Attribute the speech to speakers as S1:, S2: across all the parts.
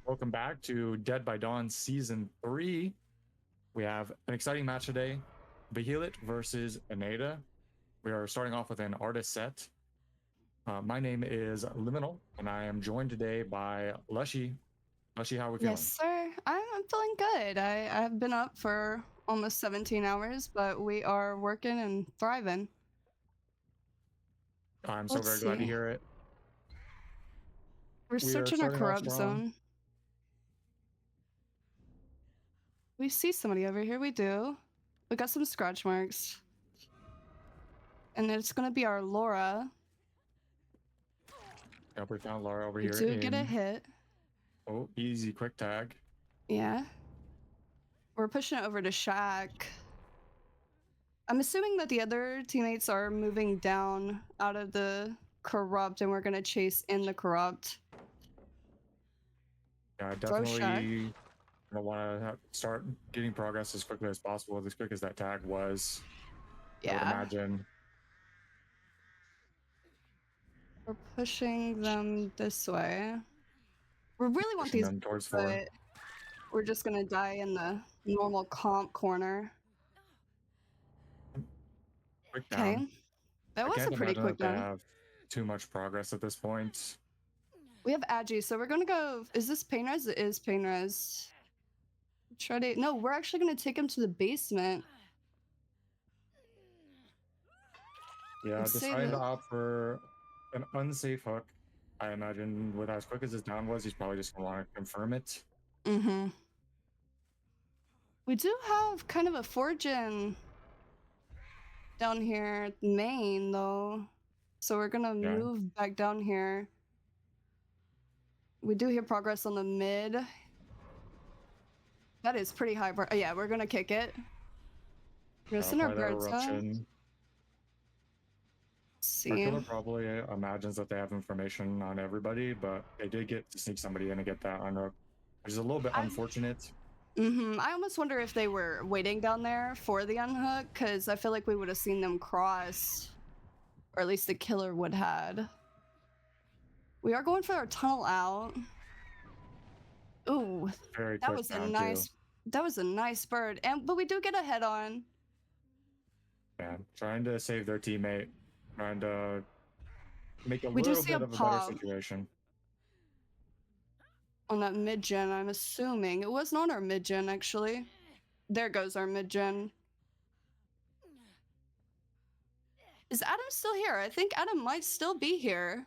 S1: Welcome back to Dead by Dawn Season 3. We have an exciting match today, Behelit versus Eneida. We are starting off with an artist set. My name is Liminal, and I am joined today by Lushy. Lushy, how are we
S2: Yes,
S1: feeling?
S2: sir. I'm feeling good. I've been up for almost 17 hours, but we are working and thriving.
S1: I'm so
S2: Let's
S1: very glad to
S2: see.
S1: hear it.
S2: We're
S1: We are
S2: searching our
S1: starting off
S2: corrupt
S1: strong.
S2: zone. We see somebody over here. We do. We got some scratch marks. And it's going to be our Laura.
S1: Yep, we found Laura over
S2: We
S1: here
S2: do get a
S1: in,
S2: hit.
S1: oh, easy quick tag.
S2: Yeah. We're pushing it over to Shack. I'm assuming that the other teammates are moving down out of the corrupt and we're going to chase in the corrupt.
S1: Yeah,
S2: Throw Shack.
S1: definitely I want to start getting progress as quickly as possible, as quick as that tag was. I would
S2: Yeah.
S1: imagine.
S2: We're pushing them this way. We really want
S1: Pushing
S2: these,
S1: them towards four.
S2: but we're just gonna die in the normal comp corner.
S1: Quick down.
S2: Okay, that
S1: I
S2: was a
S1: can't
S2: pretty
S1: imagine
S2: quick
S1: that they
S2: down.
S1: have too much progress at this point.
S2: We have Agi, so we're gonna go. Is this pain res? It is pain res. Try to. No, we're actually gonna take him to the basement.
S1: Yeah,
S2: Let's save
S1: deciding to
S2: it.
S1: opt for an unsafe hook. I imagine with as quick as his down was, he's probably just gonna want to confirm it.
S2: Mm-hmm. We do have kind of a fortune down here at main though, so we're gonna
S1: Yeah.
S2: move back down here. We do hear progress on the mid. That is pretty high. Yeah, we're gonna kick it. We're gonna send our
S1: Apply that
S2: birds up.
S1: eruption.
S2: Let's
S1: Our
S2: see.
S1: killer probably imagines that they have information on everybody, but they did get to sneak somebody in and get that unhook, which is a little bit
S2: I
S1: unfortunate.
S2: I almost wonder if they were waiting down there for the unhook, because I feel like we would have seen them cross, or at least the killer would had. We are going for our tunnel out. Ooh,
S1: Very
S2: that
S1: quick
S2: was a
S1: down too.
S2: nice bird, but we do get a head on.
S1: Yeah, trying to save their teammate, trying to make a
S2: We do
S1: little
S2: see a
S1: bit of a better
S2: pop
S1: situation.
S2: on that mid gen. I'm assuming it wasn't on our mid gen actually. There goes our mid gen. Is Adam still here? I think Adam might still be here.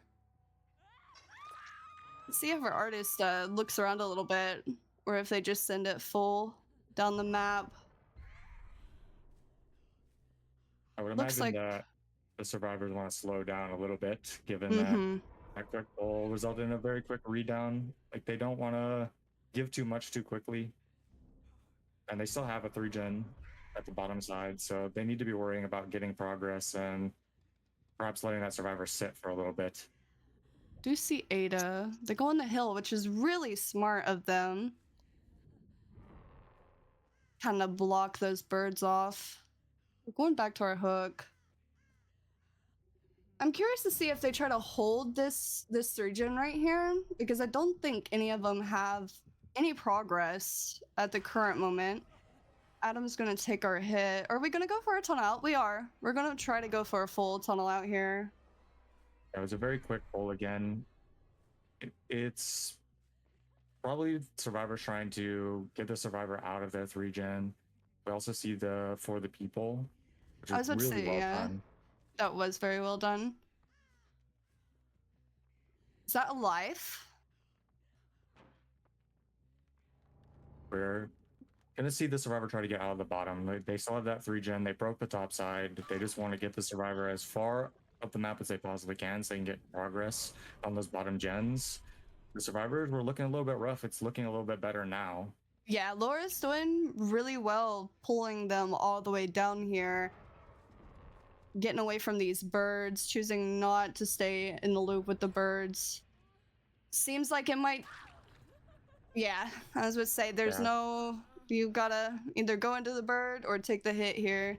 S2: See if our artist looks around a little bit, or if they just send it full down the map.
S1: I would
S2: Looks
S1: imagine
S2: like,
S1: that the survivors want to slow down a little bit, given that
S2: mm-hmm.
S1: that quick goal resulted in a very quick redown. Like they don't want to give too much too quickly, and they still have a 3 gen at the bottom side, so they need to be worrying about getting progress and perhaps letting that survivor sit for a little bit.
S2: Do see Ada. They go on the hill, which is really smart of them. Kind of block those birds off. We're going back to our hook. I'm curious to see if they try to hold this region right here, because I don't think any of them have any progress at the current moment. Adam's gonna take our hit. Are we gonna go for a tunnel out? We are. We're gonna try to go for a full tunnel out here.
S1: It was a very quick goal again. It's probably survivors trying to get the survivor out of their 3 gen. We also see the for the people, which
S2: I
S1: is
S2: was about to
S1: really
S2: say,
S1: well
S2: yeah,
S1: done.
S2: that was very well done. Is that a life?
S1: We're gonna see the survivor try to get out of the bottom. They still have that 3 gen. They broke the top side. They just want to get the survivor as far up the map as they possibly can so they can get progress on those bottom gens. The survivors were looking a little bit rough. It's looking a little bit better now.
S2: Yeah, Laura's doing really well pulling them all the way down here. Getting away from these birds, choosing not to stay in the loop with the birds. Seems like it might... Yeah, I was about to say, there's
S1: Yeah,
S2: no... You gotta either go into the bird or take the hit here.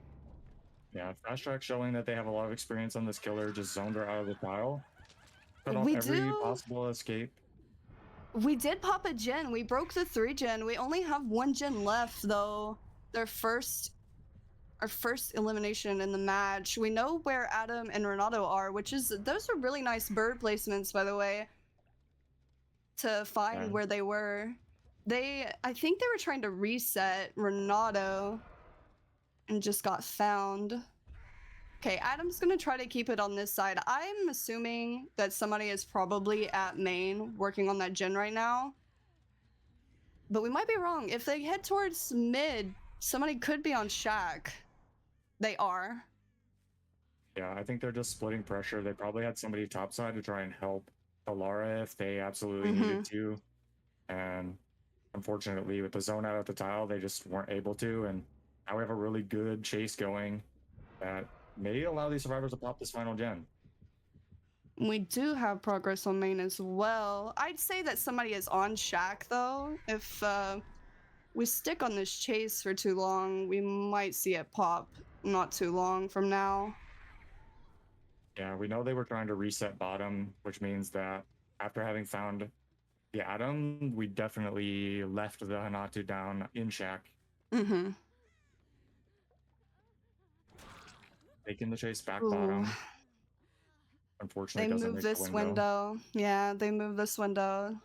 S1: yeah. Fast track showing that they have a lot of experience on this killer. Just zoned her out of the tile. Cut off
S2: We
S1: every
S2: do...
S1: possible escape.
S2: We did pop a gen. We broke the 3 gen. We only have 1 gen left though. Their first our first elimination in the match. We know where Adam and Renato are, which is those are really nice bird placements by the way to find
S1: Yeah.
S2: where they were. I think they were trying to reset Renato and just got found. Okay, Adam's gonna try to keep it on this side. I'm assuming that somebody is probably at main working on that gen right now. But we might be wrong. If they head towards mid, somebody could be on Shack. They are.
S1: Yeah, I think they're just splitting pressure. They probably had somebody topside to try and help Alara if they absolutely needed to. And unfortunately, with the zone out at the tile, they just weren't able to. And now we have a really good chase going that may allow these survivors to pop this final gen.
S2: We do have progress on main as well. I'd say that somebody is on Shack though. If we stick on this chase for too long, we might see it pop not too long from now.
S1: Yeah, we know they were trying to reset bottom, which means that after having found the Atom, we definitely left the Hanatu down in Shack. Taking the chase back
S2: Ooh.
S1: Bottom. Unfortunately,
S2: They
S1: doesn't
S2: move
S1: make the
S2: this
S1: window.
S2: Yeah, they move this window.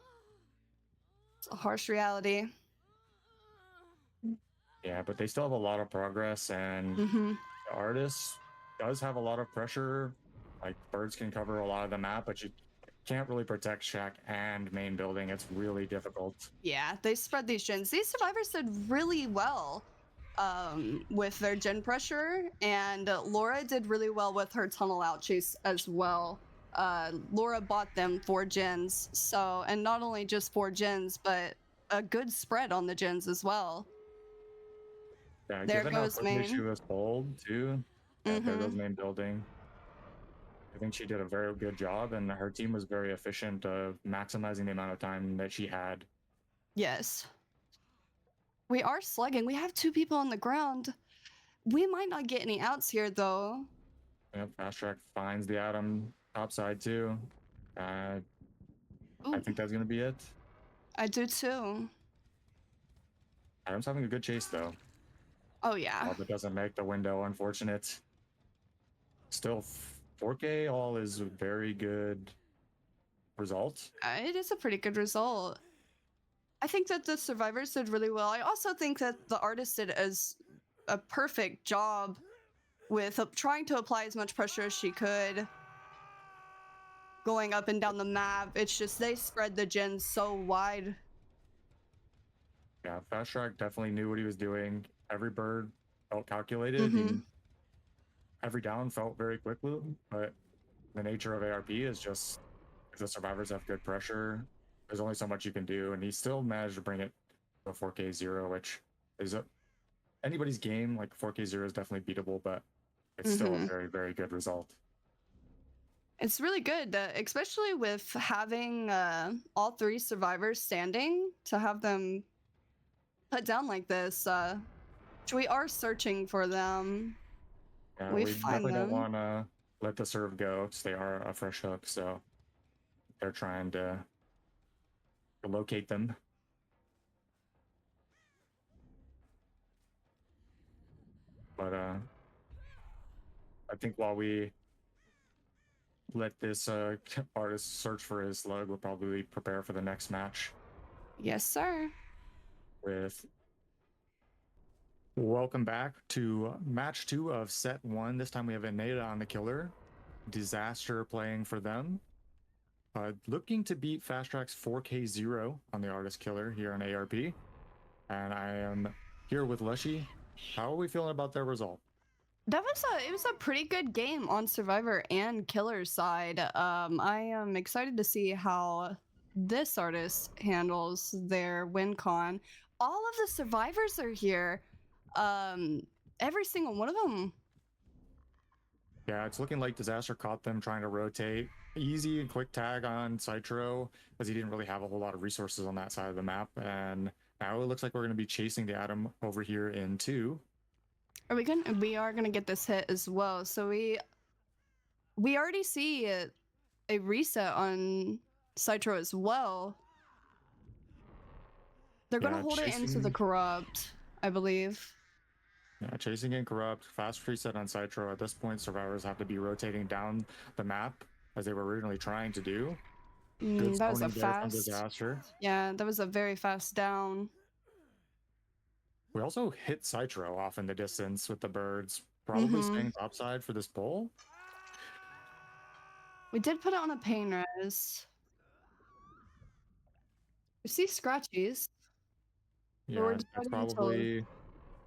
S2: It's a harsh reality.
S1: Yeah, but they still have a lot of progress, and the artist does have a lot of pressure. Like, birds can cover a lot of the map, but you can't really protect Shack and main building. It's really difficult.
S2: Yeah, they spread these gens. These survivors did really well with their gen pressure, and Laura did really well with her tunnel out chase as well. Laura bought them 4 gens, so, and not only just 4 gens, but a good spread on the gens as well.
S1: Yeah,
S2: There
S1: given how
S2: goes
S1: quickly she
S2: main.
S1: was pulled, too. Yeah, there goes main building. I think she did a very good job, and her team was very efficient of maximizing the amount of time that she had.
S2: Yes. We are slugging. We have 2 people on the ground. We might not get any outs here, though.
S1: Yep, Fast Track finds the Atom topside, too. I think that's going to be it.
S2: I do, too.
S1: Adam's having a good chase, though.
S2: Oh, yeah.
S1: That doesn't make the window, unfortunate. Still, 4K all is a very good result.
S2: It is a pretty good result. I think that the survivors did really well. I also think that the artist did as a perfect job with trying to apply as much pressure as she could, going up and down the map. It's just they spread the gens so wide.
S1: Yeah, Fast Track definitely knew what he was doing. Every bird felt calculated. Every down felt very quickly, but the nature of ARP is just if the survivors have good pressure, there's only so much you can do, and he still managed to bring it to a 4K 0, which is anybody's game. Like 4K 0 is definitely beatable, but it's still a very, very good result.
S2: It's really good, especially with having all 3 survivors standing, to have them put down like this. We are searching for them.
S1: Yeah,
S2: We
S1: we
S2: find
S1: definitely don't
S2: them.
S1: want to let the serve go because they are a fresh hook, so they're trying to locate them. But I think while we let this artist search for his slug, we'll probably prepare for the next match.
S2: Yes, sir.
S1: Welcome back to match 2 of set 1. This time we have Eneida on the killer. Disaster playing for them. Looking to beat Fast Track's 4K 0 on the artist killer here on ARP. And I am here with Lushy. How are we feeling about their result?
S2: It was a pretty good game on Survivor and Killer side. I am excited to see how this artist handles their win con. All of the survivors are here. Every single one of them.
S1: Yeah, it's looking like Disaster caught them trying to rotate. Easy and quick tag on Citro, because he didn't really have a whole lot of resources on that side of the map. And now it looks like we're going to be chasing the Atom over here in 2.
S2: We are gonna get this hit as well. So we already see a reset on Citro as well. They're gonna
S1: Yeah,
S2: hold it into the
S1: chasing.
S2: corrupt, I believe.
S1: Yeah, chasing and corrupt, fast reset on Citro. At this point, survivors have to be rotating down the map as they were originally trying to do. Good
S2: That was a
S1: zoning there from
S2: fast.
S1: Disaster.
S2: Yeah, that was a very fast down.
S1: We also hit Citro off in the distance with the birds, probably
S2: Mm-hmm.
S1: staying topside for this pull.
S2: We did put it on a pain res. We see scratchies, but we're
S1: Yeah, it's
S2: deciding to.
S1: probably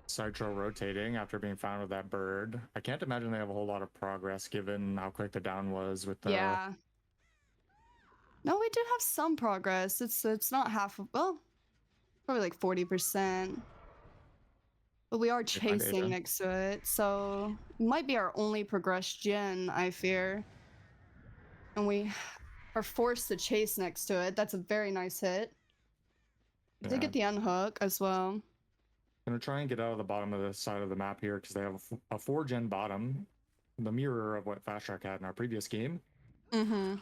S1: Citro rotating after being found with that bird. I can't imagine they have a whole lot of progress given how quick the down was with the.
S2: Yeah. No, we do have some progress. It's not half. Well, probably like 40%. But we are
S1: They find
S2: chasing
S1: Ada.
S2: next to it, so it might be our only progressed gen, I fear. And we are forced to chase next to it. That's a very nice hit. We did
S1: Yeah,
S2: get the unhook as well.
S1: gonna try and get out of the bottom of the side of the map here because they have a 4-gen bottom, the mirror of what Fast Track had in our previous game.
S2: Mm-hmm.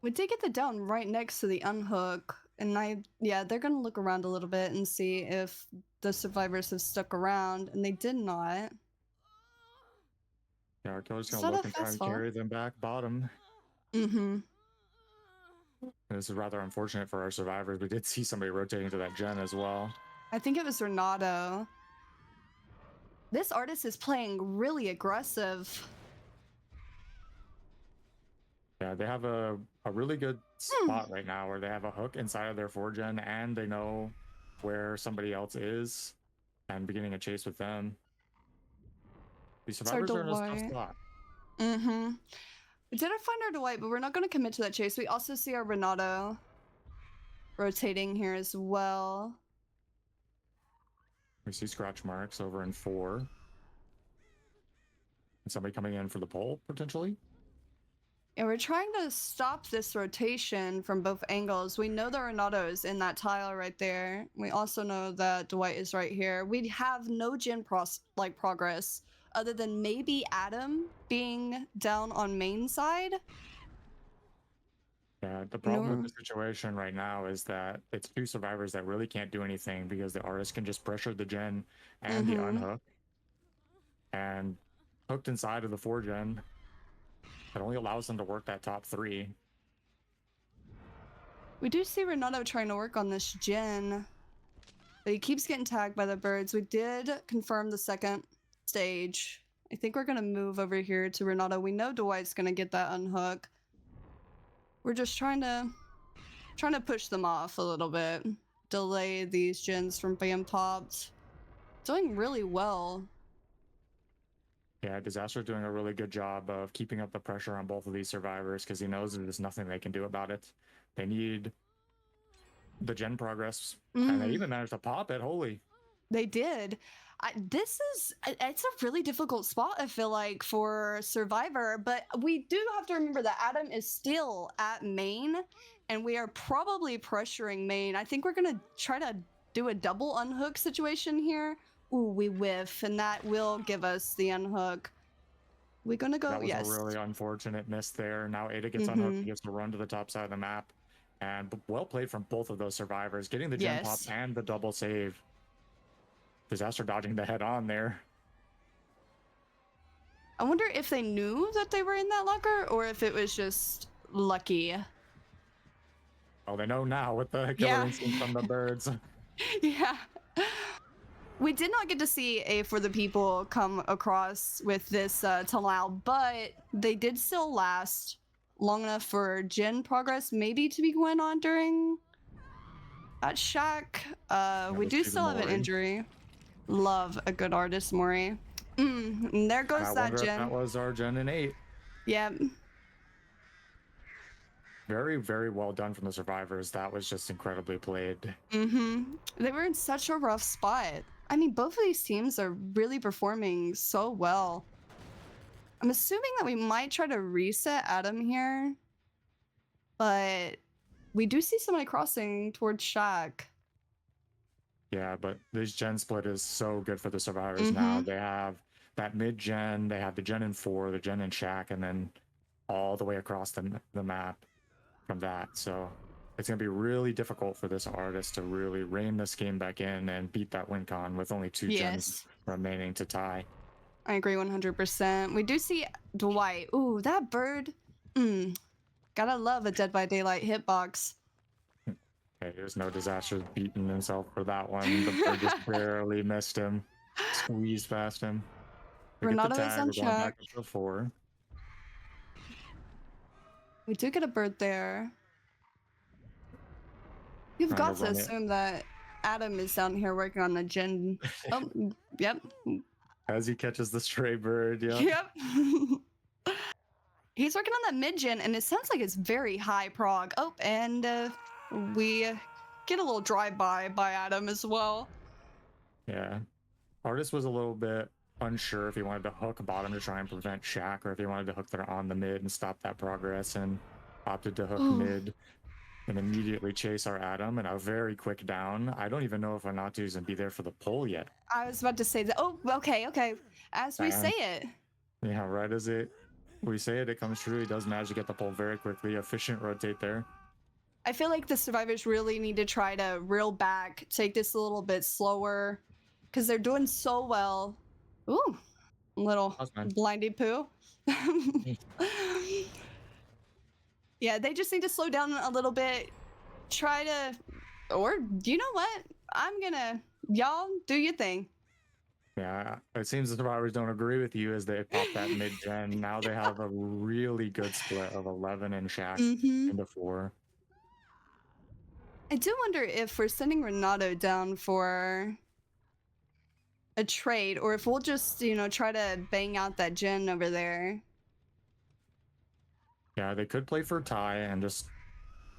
S2: We did get the down right next to the unhook, and yeah, they're gonna look around a little bit and see if the survivors have stuck around, and they did not.
S1: Yeah, our killer's
S2: Is
S1: gonna
S2: that a
S1: look and try
S2: fast
S1: and
S2: fall?
S1: carry them back bottom.
S2: Mm-hmm.
S1: And this is rather unfortunate for our survivors. We did see somebody rotating to that gen as well.
S2: I think it was Renato. This artist is playing really aggressive.
S1: Yeah, they have a really good
S2: Hmm.
S1: spot right now where they have a hook inside of their 4-gen and they know where somebody else is and beginning a chase with them. These
S2: It's our
S1: survivors are in a tough
S2: Dwight.
S1: spot.
S2: Mm-hmm. We didn't find our Dwight, but we're not going to commit to that chase. We also see our Renato rotating here as well.
S1: We see scratch marks over in 4. And somebody coming in for the pole, potentially.
S2: And we're trying to stop this rotation from both angles. We know that Renato is in that tile right there. We also know that Dwight is right here. We have no gen progress other than maybe Adam being down on main side.
S1: Yeah, the problem with
S2: No.
S1: the situation right now is that it's 2 survivors that really can't do anything because the artist can just pressure the gen and the
S2: Mm-hmm.
S1: unhook. And hooked inside of the 4-gen, it only allows them to work that top 3.
S2: We do see Renato trying to work on this gen, but he keeps getting tagged by the birds. We did confirm the second stage. I think we're gonna move over here to Renato. We know Dwight's gonna get that unhook. We're just trying to push them off a little bit, delay these gens from being popped. Doing really well.
S1: Yeah, Disaster's doing a really good job of keeping up the pressure on both of these survivors because he knows there's nothing they can do about it. They need the gen progress, and they even managed to pop it. Holy.
S2: They did. It's a really difficult spot, I feel like, for Survivor, but we do have to remember that Adam is still at main, and we are probably pressuring main. I think we're gonna try to do a double unhook situation here. Ooh, we whiff, and that will give us the unhook. We're gonna go,
S1: That was a
S2: yes.
S1: really unfortunate miss there. Now Ada gets unhooked,
S2: Mm-hmm.
S1: he gets to run to the top side of the map. And well played from both of those survivors, getting the gen pop
S2: Yes.
S1: and the double save. Disaster dodging the head on there.
S2: I wonder if they knew that they were in that locker, or if it was just lucky.
S1: Oh, they know now with the killer
S2: Yeah.
S1: instinct from the birds.
S2: Yeah. We did not get to see a For the People come across with this Talal, but they did still last long enough for gen progress maybe to be going on during that shack. We
S1: Let's
S2: do
S1: see the
S2: still have an
S1: Mori.
S2: injury. Love a good artist, Mori. And there goes
S1: I
S2: that
S1: wonder if that
S2: gen.
S1: was our gen in 8.
S2: Yeah.
S1: Very, very well done from the survivors. That was just incredibly played.
S2: They were in such a rough spot. I mean, both of these teams are really performing so well. I'm assuming that we might try to reset Adam here, but we do see somebody crossing towards Shack.
S1: Yeah, but this gen split is so good for the survivors now. They have that mid gen, they have the gen in 4, the gen in Shack, and then all the way across the map from that. So it's going to be really difficult for this artist to really rein this game back in and beat that win con with only 2 gens
S2: Yes,
S1: remaining to tie.
S2: I agree 100%. We do see Dwight. Ooh, that bird. Mm, gotta love a Dead by Daylight hitbox.
S1: Okay, there's no Disaster beating himself for that one. The bird just barely missed him, squeezed past him. We get the
S2: Renato is
S1: tag.
S2: on
S1: We're going back
S2: check.
S1: up to 4.
S2: We do get a bird there. You've
S1: Trying to
S2: got to
S1: run it.
S2: assume that Adam is down here working on the gen. Oh, yep.
S1: As he catches the stray bird, yeah.
S2: Yep. He's working on that mid gen, and it sounds like it's very high prog. Oh, and we get a little drive by Adam as well.
S1: Yeah. Artist was a little bit unsure if he wanted to hook bottom to try and prevent Shaq or if he wanted to hook there on the mid and stop that progress, and opted to hook
S2: Ooh.
S1: mid and immediately chase our Adam and a very quick down. I don't even know if Anatu's gonna be there for the pull yet.
S2: I was about to say that. Oh, okay. As we say it.
S1: Yeah, right as we say it, it comes true. He does manage to get the pull very quickly. Efficient rotate there.
S2: I feel like the survivors really need to try to reel back, take this a little bit slower, because they're doing so well. Ooh, little
S1: Awesome.
S2: blindy poo. Yeah, they just need to slow down a little bit. Try to, or you know what? Y'all do your thing.
S1: Yeah, it seems the survivors don't agree with you as they pop that mid gen. Now they have a really good split of 11 and Shaq into 4.
S2: I do wonder if we're sending Renato down for a trade, or if we'll just, try to bang out that gen over there.
S1: Yeah, they could play for tie and just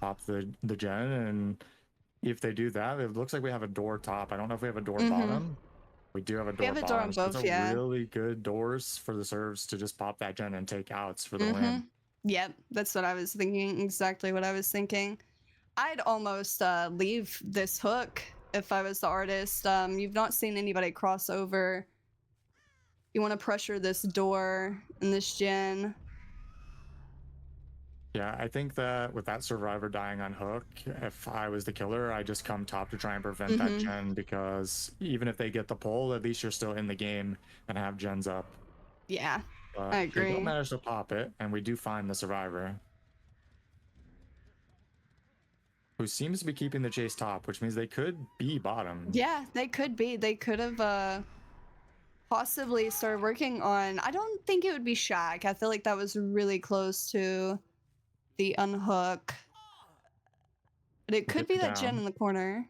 S1: pop the gen, and if they do that, it looks like we have a door top. I don't know if we have a door bottom. We do have a door
S2: have a
S1: bottom.
S2: door on
S1: So
S2: both,
S1: those are
S2: yeah.
S1: really good doors for the serves to just pop that gen and take outs for the win.
S2: Yep, that's what I was thinking. Exactly what I was thinking. I'd almost leave this hook if I was the artist. You've not seen anybody cross over. You want to pressure this door and this gen.
S1: Yeah, I think that with that survivor dying on hook, if I was the killer, I just come top to try and prevent that gen, because even if they get the pull, at least you're still in the game and have gens up.
S2: Yeah,
S1: But
S2: I
S1: they
S2: agree.
S1: don't manage to pop it, and we do find the survivor, who seems to be keeping the chase top, which means they could be bottom.
S2: Yeah, they could be. They could have possibly started working on. I don't think it would be Shaq. I feel like that was really close to the unhook. But it could be that gen in the corner.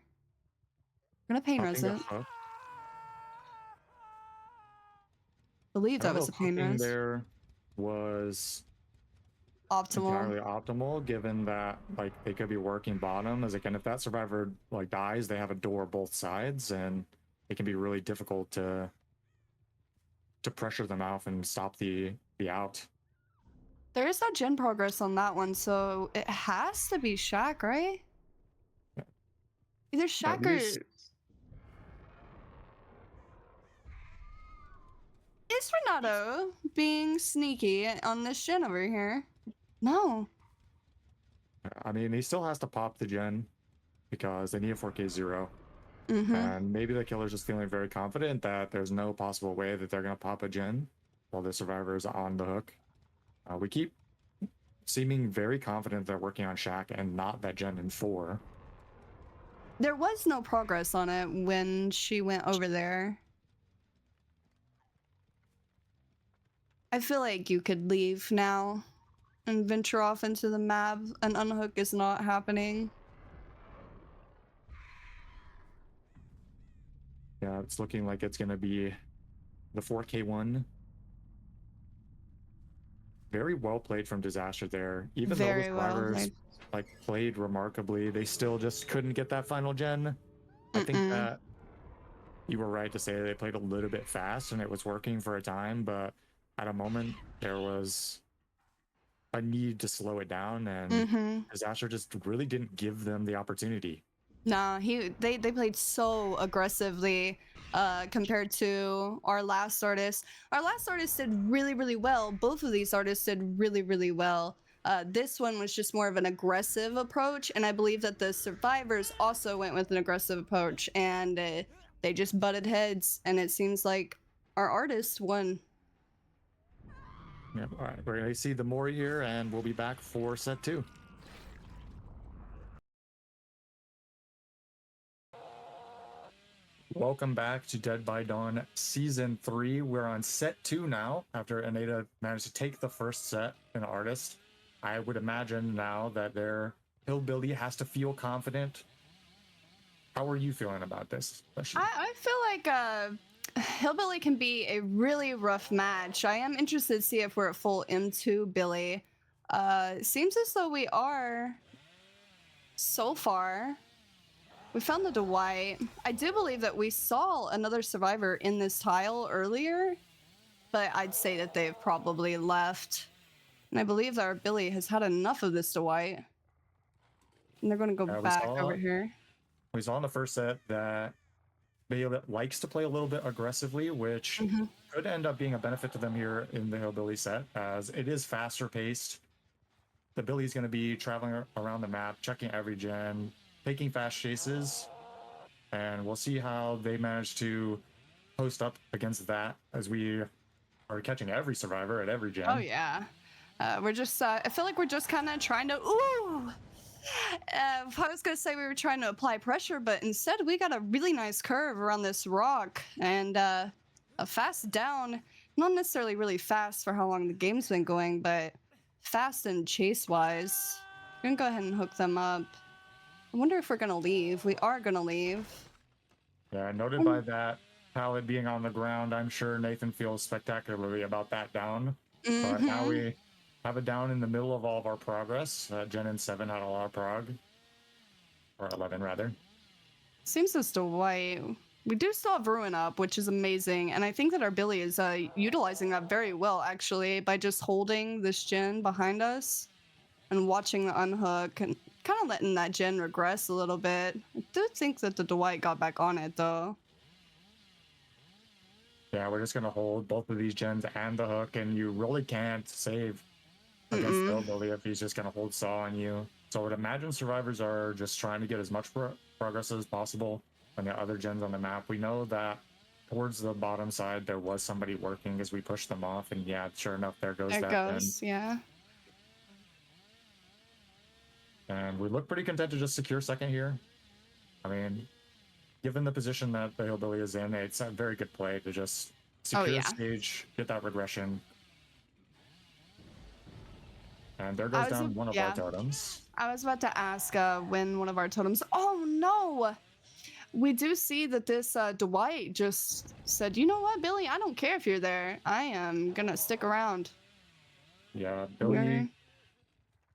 S2: I'm gonna pain res it. Believe that was a pain res.
S1: There was
S2: Optimal.
S1: entirely optimal, given that like they could be working bottom, as again, if that survivor like dies, they have a door both sides, and it can be really difficult to pressure them out and stop the out.
S2: There is no gen progress on that one, so it has to be Shaq, right?
S1: Yeah.
S2: Either Shaq or is Renato being sneaky on this gen over here? No.
S1: I mean, he still has to pop the gen because they need a 4K0. And maybe the killer's just feeling very confident that there's no possible way that they're going to pop a gen while the survivor is on the hook. We keep seeming very confident they're working on Shaq and not that gen in 4.
S2: There was no progress on it when she went over there. I feel like you could leave now and venture off into the map. An unhook is not happening.
S1: Yeah, it's looking like it's going to be the 4K1. Very well played from Disaster there. Even though the survivors like played remarkably, they still just couldn't get that final gen. I think that you were right to say they played a little bit fast and it was working for a time, but at a moment there was a need to slow it down, and Disaster just really didn't give them the opportunity.
S2: Nah, they played so aggressively compared to our last artist. Our last artist did really, really well. Both of these artists did really, really well. This one was just more of an aggressive approach, and I believe that the survivors also went with an aggressive approach, and they just butted heads, and it seems like our artist won.
S1: Yeah, all right, we're gonna see the Mori here, and we'll be back for set 2. Welcome back to Dead by Dawn Season 3. We're on set 2 now, after Eneida managed to take the first set in Artist. I would imagine now that their Hillbilly has to feel confident. How are you feeling about this?
S2: I feel like Hillbilly can be a really rough match. I am interested to see if we're at full M2 Billy. Seems as though we are so far. We found the Dwight. I do believe that we saw another survivor in this tile earlier, but I'd say that they've probably left. And I believe that our Billy has had enough of this Dwight. And they're going to go back over here.
S1: We saw in the first set that Behelit likes to play a little bit aggressively, which could end up being a benefit to them here in the Hillbilly set, as it is faster paced. The Billy's going to be traveling around the map, checking every gen, taking fast chases, and we'll see how they manage to post up against that, as we are catching every survivor at every gen.
S2: Oh yeah, we're just I feel like we're just kind of trying to I was gonna say we were trying to apply pressure, but instead we got a really nice curve around this rock, and a fast down, not necessarily really fast for how long the game's been going, but fast and chase wise. We're gonna go ahead and hook them up. I wonder if we're gonna leave. We are gonna leave.
S1: Yeah, noted by that pallet being on the ground, I'm sure Nathan feels spectacularly about that down. But now we have a down in the middle of all of our progress. Gen and 7 had a lot of prog. Or 11, rather.
S2: Seems as though we do still have Ruin up, which is amazing. And I think that our Billy is utilizing that very well, actually, by just holding this gen behind us and watching the unhook and kind of letting that gen regress a little bit. I do think that the Dwight got back on it, though.
S1: Yeah, we're just going to hold both of these gens and the hook, and you really can't save against Hillbilly if he's just going to hold Saw on you. So I would imagine survivors are just trying to get as much progress as possible on the other gens on the map. We know that towards the bottom side there was somebody working as we pushed them off, and yeah, sure enough, there goes that gen.
S2: Yeah.
S1: And we look pretty content to just secure second here. I mean, given the position that the Hillbilly is in, it's a very good play to just secure stage, get that regression. And there goes down one of our totems.
S2: I was about to ask when one of our totems. Oh no! We do see that this Dwight just said, "You know what, Billy? I don't care if you're there. I am gonna stick around."
S1: Yeah, Billy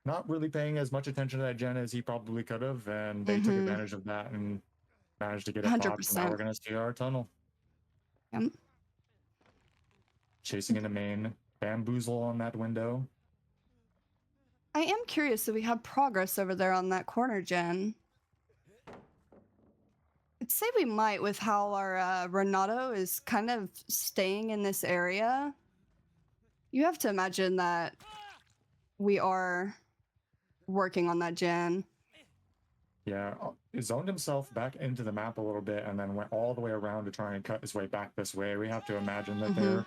S1: not really paying as much attention to that gen as he probably could have, and they took advantage of that and managed to get it popped. And now we're gonna see our tunnel.
S2: Yep.
S1: Chasing into main, bamboozle on that window.
S2: I am curious if we have progress over there on that corner gen. I'd say we might, with how our Renato is kind of staying in this area. You have to imagine that we are working on that gen.
S1: Yeah, he zoned himself back into the map a little bit and then went all the way around to try and cut his way back this way. We have to imagine that they're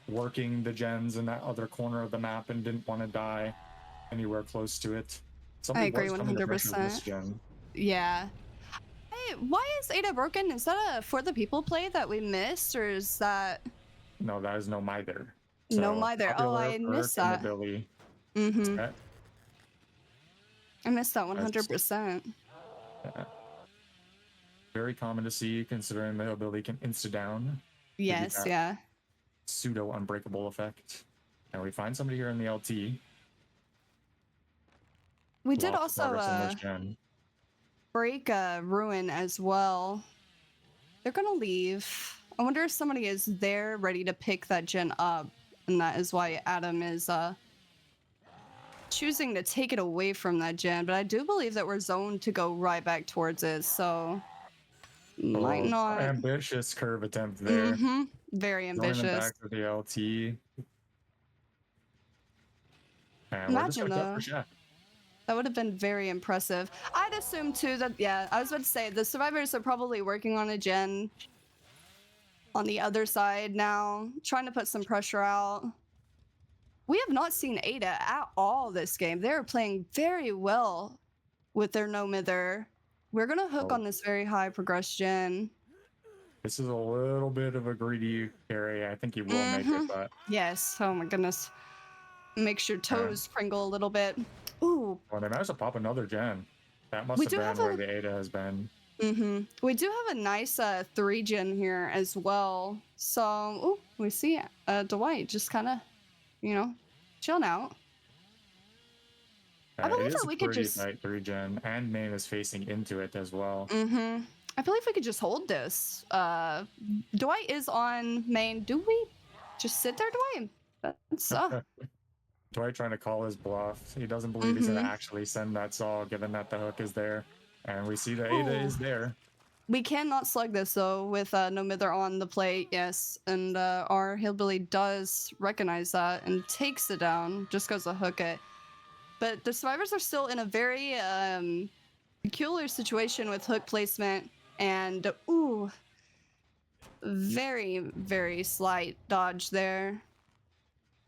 S1: working the gens in that other corner of the map and didn't want to die anywhere close to it.
S2: I agree 100%. Yeah. Hey, why is Ada broken? Is that a For the People play that we missed, or is that...
S1: No, that is no Mither.
S2: So, no Mither. Oh, I missed that.
S1: Billy.
S2: I missed that 100%.
S1: Yeah. Very common to see, considering the ability can insta-down.
S2: Yes, yeah.
S1: Pseudo-unbreakable effect. And we find somebody here in the LT.
S2: We did also break Ruin as well. They're gonna leave. I wonder if somebody is there ready to pick that gen up, and that is why Adam is choosing to take it away from that gen. But I do believe that we're zoned to go right back towards it, so might not.
S1: Ambitious curve attempt there.
S2: Very ambitious.
S1: Back to the LT. And we're just
S2: Imagine
S1: gonna go for
S2: though.
S1: Shaq.
S2: That would have been very impressive. I'd assume too that, yeah, I was about to say the survivors are probably working on a gen on the other side now, trying to put some pressure out. We have not seen Ada at all this game. They're playing very well with their no mither. We're gonna hook
S1: Oh,
S2: on this very high progression.
S1: this is a little bit of a greedy carry. I think he will make it,
S2: Mm-hmm.
S1: but
S2: Yes. Oh my goodness. Makes your
S1: uh,
S2: toes pringle a little bit. Ooh,
S1: well, they managed to pop another gen. That must
S2: we
S1: have
S2: do have
S1: been where
S2: a
S1: the Ada has been.
S2: we do have a nice 3 gen here as well. So, ooh, we see Dwight just kind of, chilling out. I
S1: It
S2: believe
S1: is
S2: that
S1: a
S2: we could
S1: pretty
S2: just
S1: tight 3 gen, and main is facing into it as well.
S2: I believe we could just hold this. Dwight is on main. Do we just sit there, Dwight? That's
S1: Dwight trying to call his bluff. He doesn't believe he's going to
S2: mm-hmm.
S1: actually send that saw, given that the hook is there. And we see the Ada
S2: Ooh.
S1: is there.
S2: We cannot slug this though with no mither on the plate, yes. And our hillbilly does recognize that and takes it down, just goes to hook it. But the survivors are still in a very peculiar situation with hook placement and ooh, very, very slight dodge there.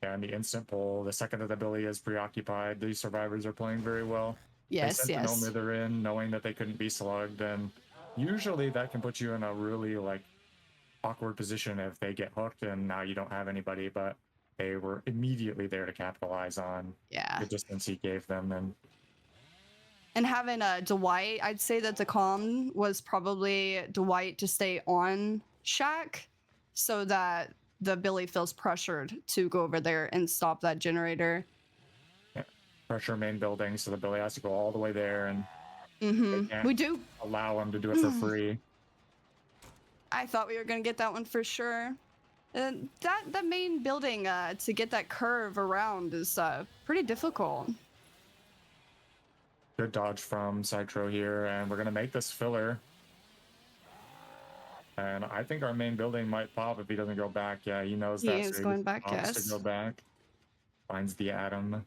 S1: And the instant pull, the second that the Billy is preoccupied, these survivors are playing very well. They
S2: Yes,
S1: sent the no
S2: yes.
S1: mither in, knowing that they couldn't be slugged, and usually that can put you in a really awkward position if they get hooked and now you don't have anybody. But they were immediately there to capitalize on
S2: Yeah.
S1: the distance he gave them,
S2: And having Dwight, I'd say that the calm was probably Dwight to stay on Shaq so that the Billy feels pressured to go over there and stop that generator.
S1: yeah, pressure main building, so the Billy has to go all the way there, and they can't
S2: We do.
S1: allow him to do it for free.
S2: I thought we were gonna get that one for sure. That main building to get that curve around is pretty difficult.
S1: Good dodge from Citro here, and we're gonna make this filler. And I think our main building might pop if he doesn't go back. Yeah, he knows
S2: He
S1: that, so
S2: is
S1: he
S2: going back,
S1: opts to
S2: yes.
S1: go back. Finds the atom.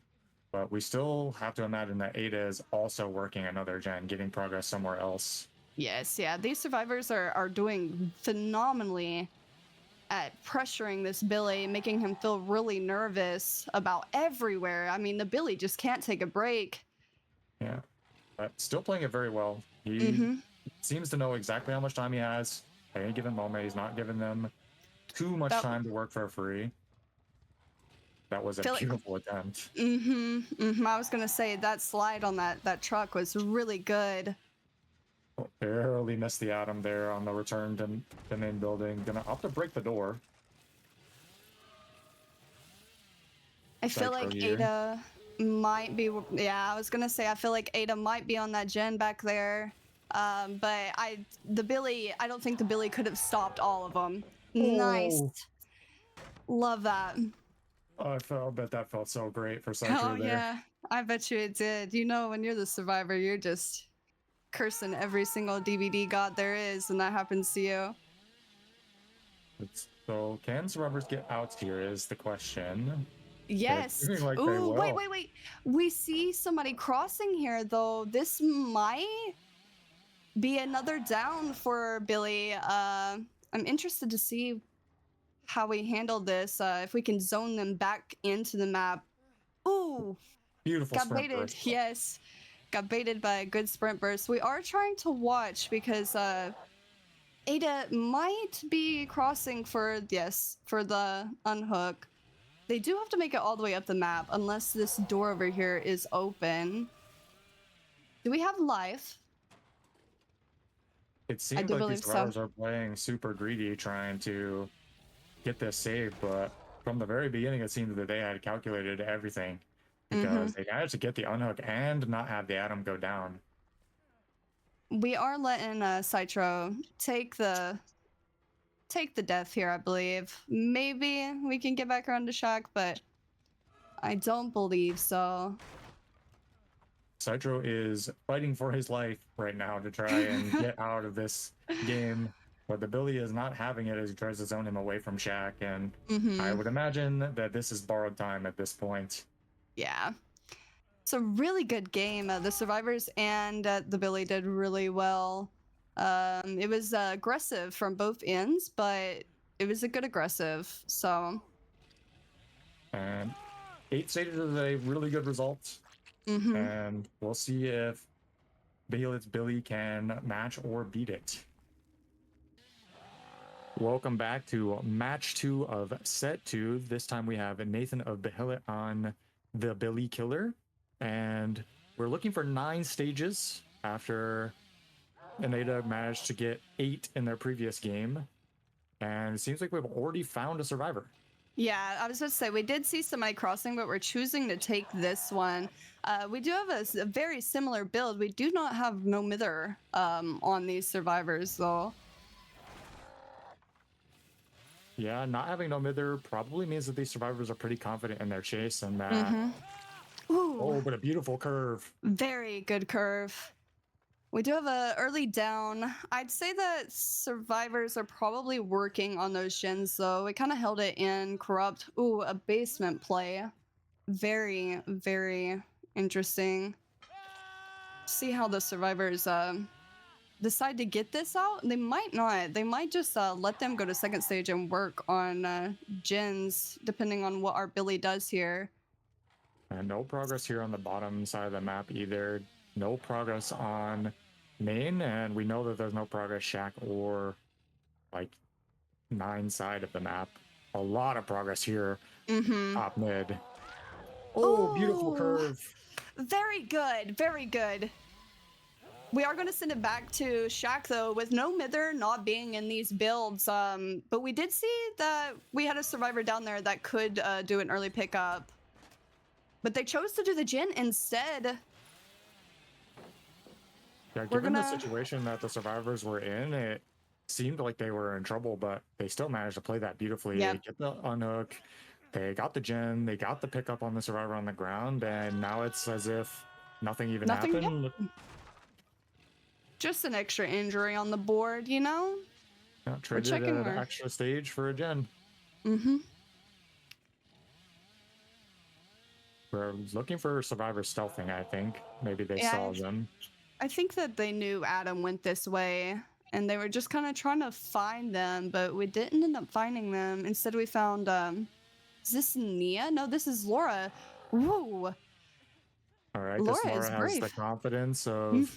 S1: But we still have to imagine that Ada is also working another gen, getting progress somewhere else.
S2: Yes, yeah. These survivors are doing phenomenally at pressuring this Billy, making him feel really nervous about everywhere. I mean, the Billy just can't take a break.
S1: Yeah, but still playing it very well. He
S2: Mm-hmm.
S1: seems to know exactly how much time he has at any given moment. He's not giving them too much
S2: That
S1: time to work for free. That was a
S2: feel like
S1: beautiful attempt.
S2: I was gonna say that slide on that truck was really good.
S1: Barely missed the atom there on the return to the main building. Gonna opt to break the door.
S2: I feel
S1: Nitro
S2: like
S1: here.
S2: Ada might be. Yeah, I was gonna say I feel like Ada might be on that gen back there. But the Billy, I don't think the Billy could have stopped all of them. Nice,
S1: Oh,
S2: love that.
S1: I bet that felt so great for
S2: Oh
S1: Citro there.
S2: yeah, I bet you it did. You know, when you're the survivor, you're just cursing every single DVD god there is, and that happens to you.
S1: So can survivors get out here is the question. It's
S2: Yes.
S1: seeming like they
S2: Ooh, wait,
S1: will.
S2: wait, wait. We see somebody crossing here, though. This might be another down for Billy. I'm interested to see how we handle this. If we can zone them back into the map. Ooh,
S1: Beautiful
S2: got
S1: sprint
S2: baited.
S1: burst.
S2: Yes, got baited by a good sprint burst. We are trying to watch because Ada might be crossing for the unhook. They do have to make it all the way up the map unless this door over here is open. Do we have life?
S1: It
S2: I
S1: seems
S2: do
S1: like these
S2: believe so.
S1: survivors are playing super greedy, trying to get this save, but from the very beginning, it seemed that they had calculated everything because they managed to get the unhook and not have the atom go down.
S2: We are letting Citro take the death here, I believe. Maybe we can get back around to Shaq, but I don't believe so.
S1: Citro is fighting for his life right now to try and get out of this game, but the Billy is not having it as he tries to zone him away from Shaq. And I would imagine that this is borrowed time at this point.
S2: Yeah. It's a really good game. The survivors and the Billy did really well. It was aggressive from both ends, but it was a good aggressive. So,
S1: And 8 stages is a really good result.
S2: mm-hmm.
S1: And we'll see if Behelit's Billy can match or beat it. Welcome back to match 2 of set 2. This time we have Nathan of Behelit on the Billy Killer. And we're looking for 9 stages after Eneida managed to get 8 in their previous game. And it seems like we've already found a survivor.
S2: Yeah, I was about to say, we did see somebody crossing, but we're choosing to take this one. We do have a very similar build. We do not have no mither on these survivors, though.
S1: Yeah, not having no mither probably means that these survivors are pretty confident in their chase and that.
S2: Mm-hmm. Ooh,
S1: Oh, but a beautiful curve.
S2: very good curve. We do have a early down. I'd say that survivors are probably working on those gens, though. We kind of held it in corrupt. Ooh, a basement play. Very, very interesting. See how the survivors decide to get this out. They might not. They might just let them go to second stage and work on gens, depending on what our Billy does here.
S1: And no progress here on the bottom side of the map either. No progress on main, and we know that there's no progress shack or like 9 side of the map. A lot of progress here.
S2: Mm-hmm.
S1: Top mid. Oh, beautiful
S2: Ooh,
S1: curve.
S2: very good. Very good. We are going to send it back to Shaq, though, with no mither not being in these builds. But we did see that we had a survivor down there that could do an early pickup. But they chose to do the gen instead.
S1: Yeah,
S2: We're
S1: given the
S2: gonna...
S1: situation that the survivors were in, it seemed like they were in trouble, but they still managed to play that beautifully.
S2: Yep.
S1: They get the unhook, they got the gen, they got the pickup on the survivor on the ground, and now it's as if nothing even happened.
S2: Yep. Just an extra injury on the board, you know?
S1: Yeah,
S2: We're
S1: traded
S2: checking
S1: an
S2: our...
S1: extra stage for a gen.
S2: Mm-hmm.
S1: We're looking for survivor stealthing, I think. Maybe they saw them.
S2: I think that they knew Adam went this way, and they were just kind of trying to find them, but we didn't end up finding them. Instead, we found, is this Nia? No, this is Laura. Woo!
S1: All right, I guess
S2: Laura is
S1: Laura has the
S2: brave.
S1: confidence of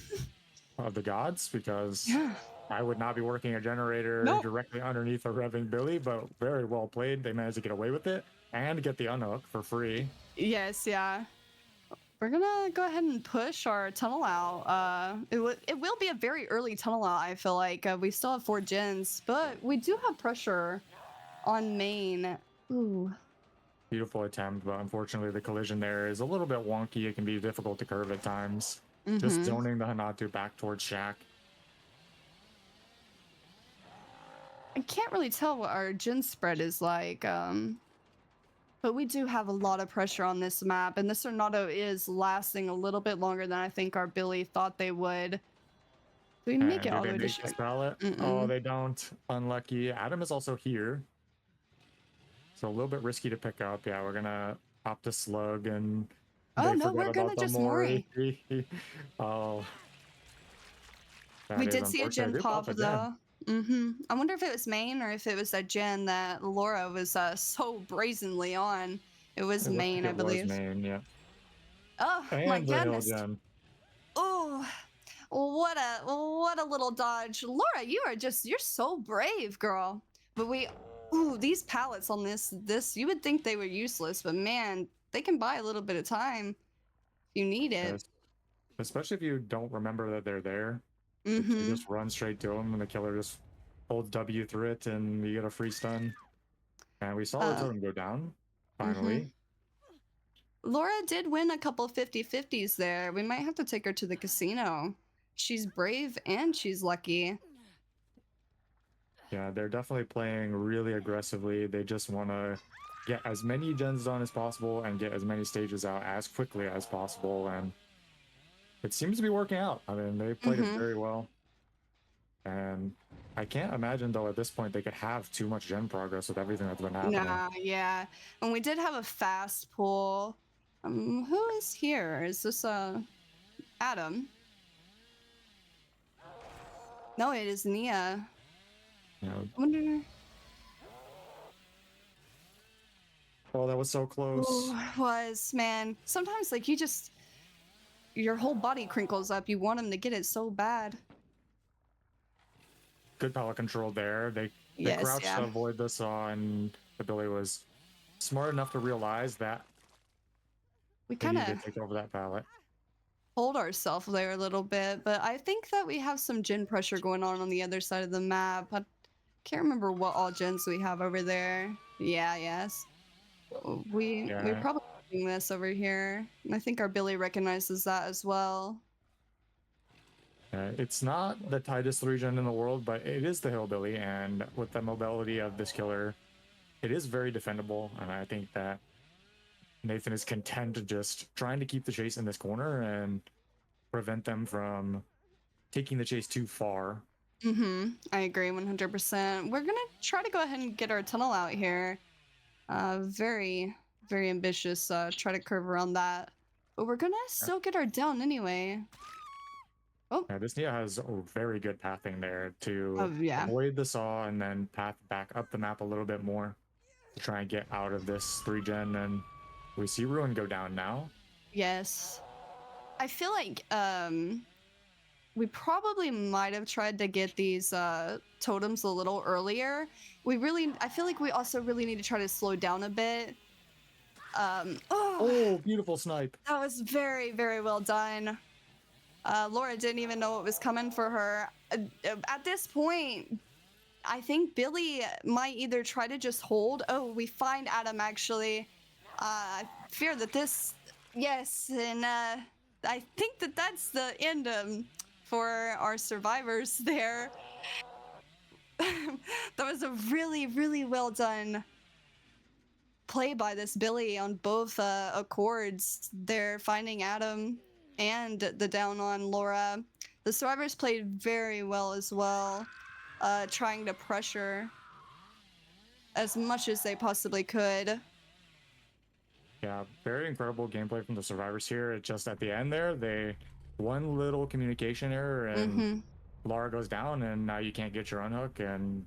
S1: the gods, because
S2: Yeah.
S1: I would not be working a generator
S2: Nope.
S1: directly underneath a revving Billy, but very well played. They managed to get away with it and get the unhook for free.
S2: Yes, yeah. We're gonna go ahead and push our tunnel out. It will be a very early tunnel out, I feel like. We still have 4 gens, but we do have pressure on main. Ooh.
S1: Beautiful attempt, but unfortunately the collision there is a little bit wonky. It can be difficult to curve at times. Just zoning the Hanatu back towards Shaq.
S2: I can't really tell what our gen spread is like, but we do have a lot of pressure on this map, and this Tornado is lasting a little bit longer than I think our Billy thought they would. Do we make
S1: And
S2: it
S1: do
S2: all the
S1: they
S2: way to
S1: make this
S2: Shaq?
S1: ballot? Oh, they don't. Unlucky. Adam is also here. So a little bit risky to pick up. Yeah, we're gonna opt to slug, and
S2: Oh
S1: they
S2: no,
S1: forget
S2: we're
S1: about
S2: gonna
S1: the
S2: just
S1: Mori.
S2: Mori.
S1: Oh, that
S2: We
S1: is
S2: did see a
S1: unfortunate.
S2: gen
S1: They
S2: pop
S1: pop it then.
S2: though. I wonder if it was main or if it was that gen that Laura was so brazenly on. It was
S1: It looks
S2: main,
S1: like
S2: I
S1: it was
S2: believe.
S1: main, yeah.
S2: Oh my
S1: And the hill
S2: goodness.
S1: gen.
S2: Oh, what a little dodge. Laura, you're so brave, girl. But these pallets on this you would think they were useless, but man, they can buy a little bit of time if you need it.
S1: Yes. Especially if you don't remember that they're there. Like, you
S2: Mm-hmm.
S1: just run straight to them, and the killer just holds W through it, and you get a free stun. And we saw the totem go down,
S2: Mm-hmm.
S1: finally.
S2: Laura did win a couple 50-50s there. We might have to take her to the casino. She's brave and she's lucky.
S1: Yeah, they're definitely playing really aggressively. They just want to get as many gens done as possible and get as many stages out as quickly as possible. And it seems to be working out. I mean, they played it very well. And I can't imagine, though, at this point they could have too much gen progress with everything that's been happening.
S2: Nah, yeah. And we did have a fast pull. Who is here? Is this Adam? No, it is Nia.
S1: You know,
S2: I wonder.
S1: oh, that was so close.
S2: Ooh, was man. Sometimes like you just your whole body crinkles up. You want him to get it so bad.
S1: Good pallet control there. They
S2: Yes,
S1: crouched
S2: yeah.
S1: to avoid the saw, and the Billy was smart enough to realize that
S2: We
S1: they
S2: kind
S1: needed
S2: of
S1: to take over that pallet.
S2: hold ourselves there a little bit, but I think that we have some gen pressure going on the other side of the map. I can't remember what all gens we have over there. Yeah, yes. We're
S1: Yeah,
S2: probably doing this over here. And I think our Billy recognizes that as well.
S1: it's not the tightest region in the world, but it is the hillbilly, and with the mobility of this killer, it is very defendable. And I think that Nathan is content just trying to keep the chase in this corner and prevent them from taking the chase too far.
S2: I agree 100%. We're gonna try to go ahead and get our tunnel out here. Very, very ambitious. Try to curve around that. But we're gonna still get our down anyway. Oh,
S1: This Nia has a very good pathing there
S2: oh
S1: to
S2: yeah.
S1: avoid the saw and then path back up the map a little bit more to try and get out of this 3 gen. And we see Ruin go down now.
S2: Yes. I feel like we probably might have tried to get these totems a little earlier. I feel like we also really need to try to slow down a bit. Oh,
S1: Oh, beautiful snipe.
S2: that was very, very well done. Laura didn't even know what was coming for her. At this point, I think Billy might either try to just hold. Oh, we find Adam actually. I fear that this, yes, and I think that that's the end for our survivors there. That was a really, really well done play by this Billy on both accords. They're finding Adam and the down on Laura. The survivors played very well as well, trying to pressure as much as they possibly could.
S1: Yeah, very incredible gameplay from the survivors here. It just at the end there, they one little communication error and Laura goes down, and now you can't get your unhook. And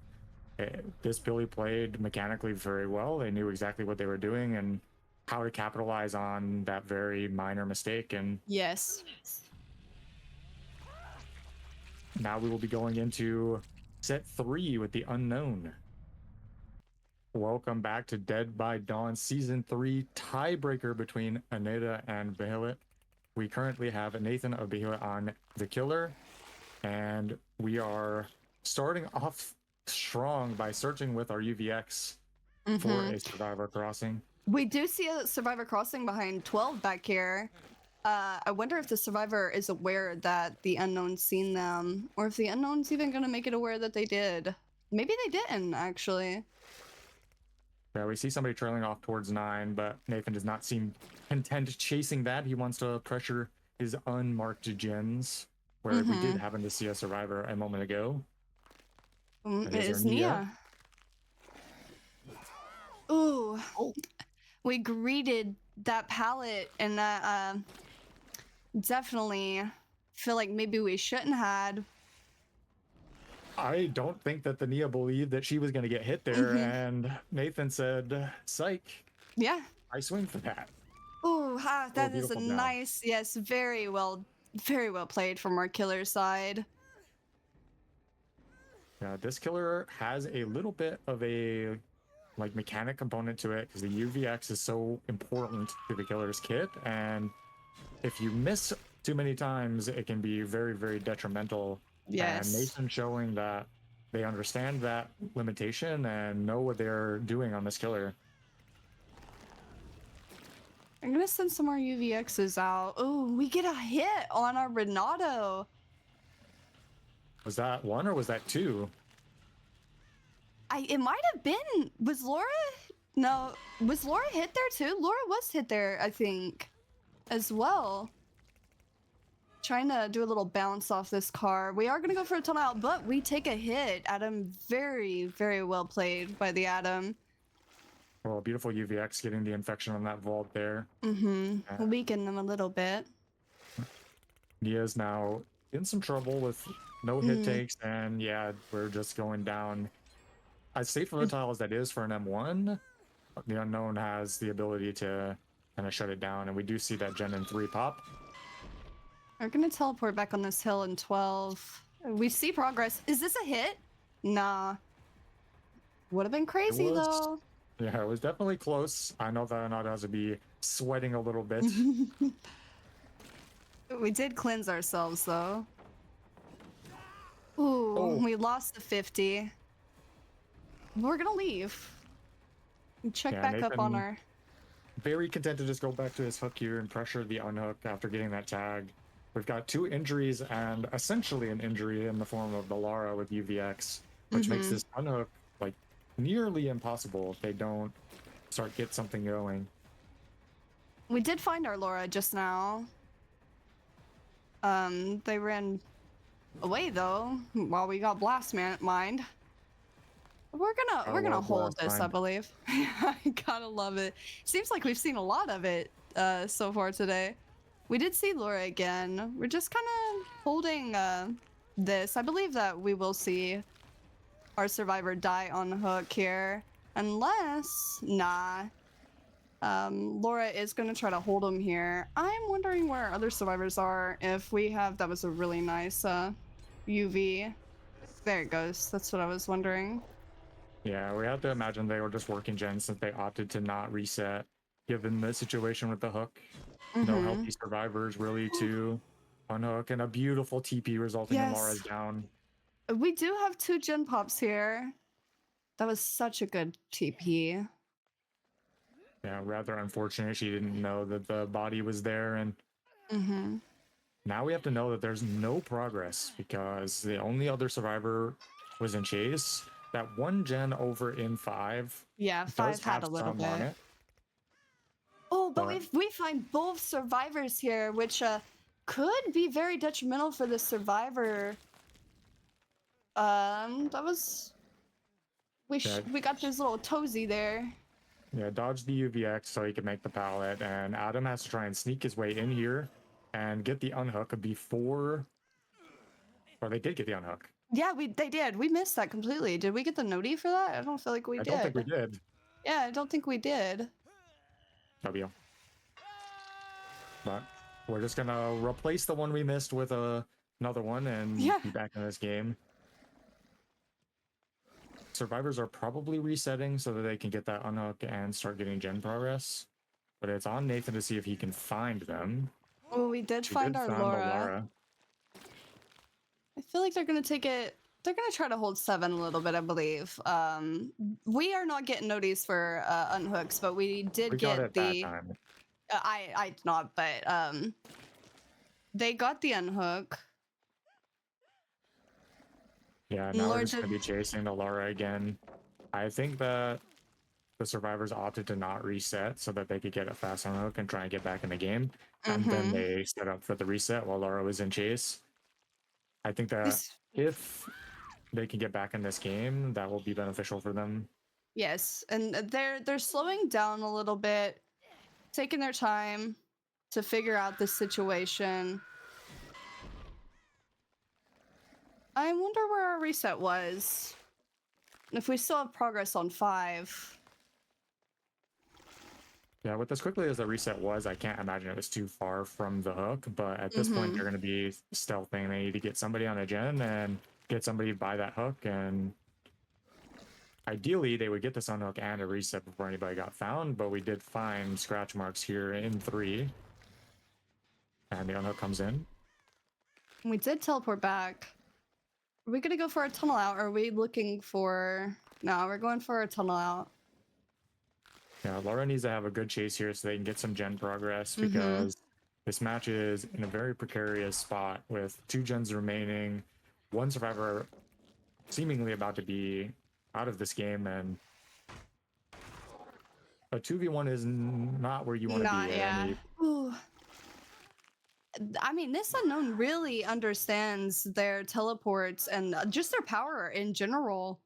S1: this Billy played mechanically very well. They knew exactly what they were doing and how to capitalize on that very minor mistake. And
S2: Yes.
S1: now we will be going into set 3 with the unknown. Welcome back to Dead by Dawn Season 3 tiebreaker between Eneida and Behelit. We currently have Nathan of Behelit on the killer, and we are starting off strong by searching with our UVX for a survivor crossing.
S2: We do see a survivor crossing behind 12 back here. I wonder if the survivor is aware that the unknown's seen them, or if the unknown's even gonna make it aware that they did. Maybe they didn't, actually.
S1: Yeah, we see somebody trailing off towards 9, but Nathan does not seem content chasing that. He wants to pressure his unmarked gens, where we did happen to see a survivor a moment ago.
S2: It is Nia. Ooh.
S1: Oh.
S2: We greeted that pallet, and that definitely feel like maybe we shouldn't had.
S1: I don't think that the Nia believed that she was going to get hit there, and Nathan said, "Psych."
S2: Yeah.
S1: I swing for that.
S2: Ooh, that is a
S1: beautiful job.
S2: nice, yes, very well played from our killer side.
S1: This killer has a little bit of a mechanic component to it because the UVX is so important to the killer's kit, and if you miss too many times, it can be very, very detrimental.
S2: Yes.
S1: And Nathan showing that they understand that limitation and know what they're doing on this killer.
S2: I'm gonna send some more UVXs out. Oh, we get a hit on our Renato.
S1: Was that 1 or was that 2?
S2: It might have been. Was Laura? No, was Laura hit there too? Laura was hit there, I think, as well. Trying to do a little bounce off this car. We are gonna go for a tunnel out, but we take a hit. Adam, very, very well played by the Adam.
S1: Well, beautiful UVX getting the infection on that vault there.
S2: Weaken them a little bit.
S1: Nia's now in some trouble with no hit
S2: Mm.
S1: takes, and yeah, we're just going down. As safe versatile as that is for an M1, the unknown has the ability to kind of shut it down, and we do see that Gen in 3 pop.
S2: We're gonna teleport back on this hill in 12. We see progress. Is this a hit? Nah. Would have been
S1: It
S2: crazy
S1: was,
S2: though.
S1: yeah, it was definitely close. I know that Eneida has to be sweating a little bit.
S2: We did cleanse ourselves though. Ooh,
S1: Oh,
S2: we lost the 50. We're gonna leave. Check
S1: yeah,
S2: back up on
S1: Nathan
S2: our.
S1: very content to just go back to his hook here and pressure the unhook after getting that tag. We've got 2 injuries and essentially an injury in the form of the Lara with UVX, which makes this unhook like nearly impossible if they don't get something going.
S2: We did find our Laura just now. They ran away though while we got blast mined. We're gonna
S1: Love
S2: hold
S1: blast
S2: this, I
S1: mind.
S2: believe. I gotta love it. Seems like we've seen a lot of it so far today. We did see Laura again. We're just kind of holding this. I believe that we will see our survivor die on hook here, unless Laura is gonna try to hold him here. I'm wondering where our other survivors are. If we have, that was a really nice UV. There it goes. That's what I was wondering.
S1: Yeah, we have to imagine they were just working gens since they opted to not reset, given the situation with the hook. No healthy survivors really to unhook, and a beautiful TP resulting in Lara's
S2: Yes,
S1: down.
S2: we do have 2 gen pops here. That was such a good TP.
S1: Yeah, rather unfortunate she didn't know that the body was there, and now we have to know that there's no progress because the only other survivor was in chase. That one gen over in 5
S2: Yeah,
S1: does
S2: 5 had
S1: have
S2: a little
S1: some on
S2: bit.
S1: it,
S2: Oh, but
S1: but
S2: we find both survivors here, which could be very detrimental for the survivor. That was
S1: yeah,
S2: we got this little toesy there.
S1: yeah, dodge the UVX so he can make the pallet, and Adam has to try and sneak his way in here and get the unhook before, or they did get the unhook.
S2: Yeah, they did. We missed that completely. Did we get the noti for that? I don't feel like we
S1: I don't think we
S2: did.
S1: did.
S2: Yeah, I don't think we did.
S1: W. But we're just gonna replace the one we missed with another one and
S2: Yeah.
S1: be back in this game. Survivors are probably resetting so that they can get that unhook and start getting gen progress. But it's on Nathan to see if he can find them.
S2: Well, we did
S1: She
S2: find
S1: did
S2: our
S1: find the
S2: Laura.
S1: Lara.
S2: I feel like they're gonna take it. They're gonna try to hold 7 a little bit, I believe. We are not getting notice for unhooks, but we did
S1: We got
S2: get
S1: it that
S2: the.
S1: time.
S2: I did not, but they got the unhook.
S1: Yeah,
S2: And
S1: now we're
S2: Lord
S1: just
S2: did.
S1: gonna be chasing the Lara again. I think that the survivors opted to not reset so that they could get a fast unhook and try and get back in the game. And then they set up for the reset while Lara was in chase. I think that
S2: This,
S1: if they can get back in this game, that will be beneficial for them.
S2: yes, and they're slowing down a little bit, taking their time to figure out the situation. I wonder where our reset was. If we still have progress on 5.
S1: Yeah, with as quickly as the reset was, I can't imagine it was too far from the hook. But at this point, they're going to be stealthing. They need to get somebody on a gen and get somebody by that hook. And ideally, they would get this unhook and a reset before anybody got found. But we did find scratch marks here in 3. And the unhook comes in.
S2: We did teleport back. Are we gonna go for a tunnel out, or are we looking for... No, we're going for a tunnel out.
S1: Yeah, Laura needs to have a good chase here so they can get some gen progress because this match is in a very precarious spot with 2 gens remaining, 1 survivor seemingly about to be out of this game, and a 2v1 is not where you want to be
S2: Not,
S1: at
S2: yeah.
S1: any.
S2: Ooh. I mean, this unknown really understands their teleports and just their power in general.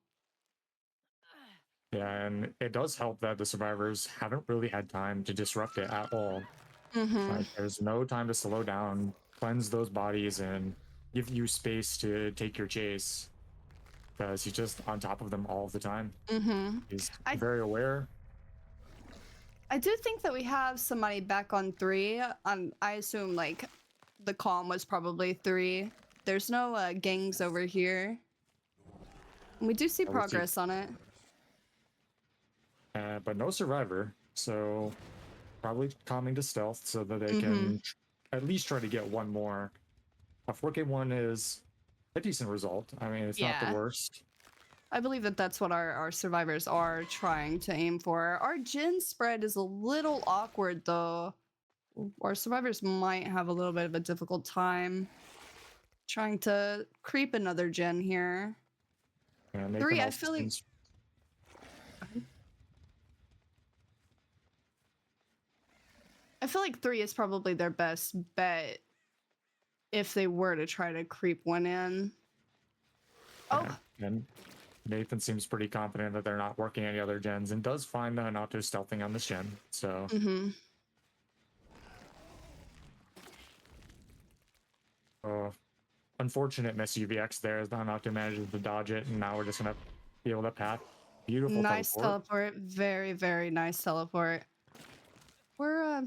S1: Yeah, and it does help that the survivors haven't really had time to disrupt it at all.
S2: Mm-hmm.
S1: Like, there's no time to slow down, cleanse those bodies, and give you space to take your chase because he's just on top of them all the time.
S2: Mm-hmm.
S1: He's
S2: I
S1: very aware.
S2: I do think that we have somebody back on 3. I assume like the calm was probably 3. There's no gangs over here. We do see
S1: We see,
S2: progress on it.
S1: but no survivor. So probably calming to stealth so that they
S2: Mm-hmm.
S1: can at least try to get one more. A 4K1 is a decent result. I mean, it's not the
S2: Yeah.
S1: worst.
S2: I believe that that's what our survivors are trying to aim for. Our gen spread is a little awkward though. Our survivors might have a little bit of a difficult time trying to creep another gen here.
S1: And Nathan
S2: 3, I
S1: also
S2: feel like
S1: seems
S2: I feel like 3 is probably their best bet if they were to try to creep one in. Oh,
S1: and Nathan seems pretty confident that they're not working any other gens and does find an auto stealthing on this gen. So
S2: mm-hmm.
S1: uh, unfortunate miss UVX there as Hanato manages to dodge it, and now we're just gonna be able to path. Beautiful
S2: Nice
S1: teleport.
S2: teleport. Very, very nice teleport. We're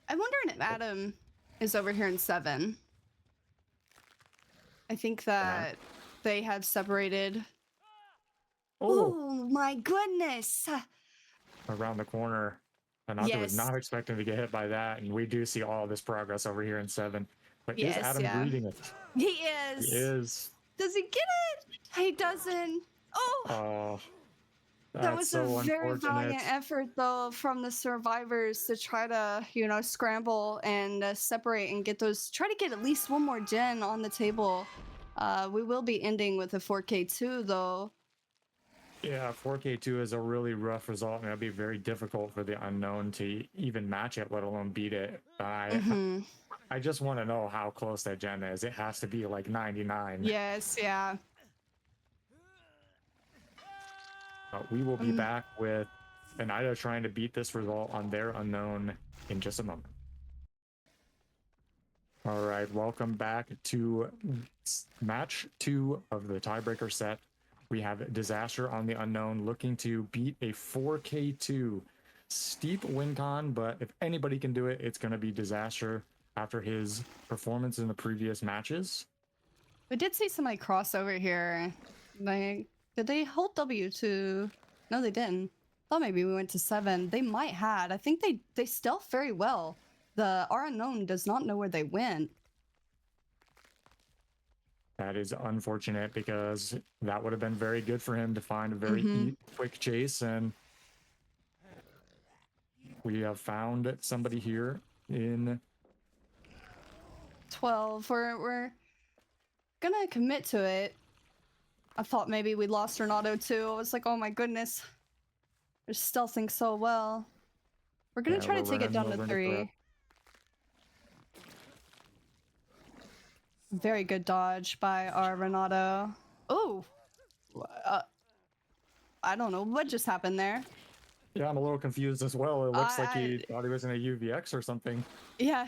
S2: I'm wondering if Adam is over here in 7. I think
S1: Yeah.
S2: that they have separated.
S1: Oh,
S2: Oh my goodness.
S1: around the corner. Hanato was
S2: Yes.
S1: not expecting to get hit by that, and we do see all this progress over here in 7. But is
S2: Yes,
S1: Adam
S2: yeah.
S1: greeting it?
S2: He
S1: He
S2: is.
S1: is.
S2: Does he get it? He doesn't. Oh,
S1: Oh,
S2: that
S1: that's
S2: was a
S1: so
S2: very
S1: unfortunate.
S2: valiant effort, though, from the survivors to try to, scramble and separate and get those. Try to get at least one more gen on the table. We will be ending with a 4K2, though.
S1: Yeah, 4K2 is a really rough result, and it'll be very difficult for the unknown to even match it, let alone beat it.
S2: Mm-hmm.
S1: I just want to know how close that gen is. It has to be like 99.
S2: Yes, yeah.
S1: We will be
S2: Um,
S1: back with Eneida trying to beat this result on their unknown in just a moment. All right, welcome back to match 2 of the tiebreaker set. We have Disaster on the unknown looking to beat a 4K2. Steep win con, but if anybody can do it, it's going to be Disaster after his performance in the previous matches.
S2: we did see somebody cross over here. Like, did they hold W to? No, they didn't. Thought maybe we went to 7. They might had. I think they stealth very well. Our unknown does not know where they went.
S1: That is unfortunate because that would have been very good for him to find a very
S2: Mm-hmm.
S1: quick chase. And we have found somebody here in
S2: 12. We're gonna commit to it. I thought maybe we lost Renato too. I was like, oh my goodness. They're stealthing so well. We're gonna try
S1: we're
S2: to take it
S1: running
S2: down to
S1: over into threat.
S2: 3. Very good dodge by our Renato. Oh, I don't know what just happened there.
S1: Yeah, I'm a little confused as well. It looks like he
S2: I
S1: thought he was in a UVX or something.
S2: yeah.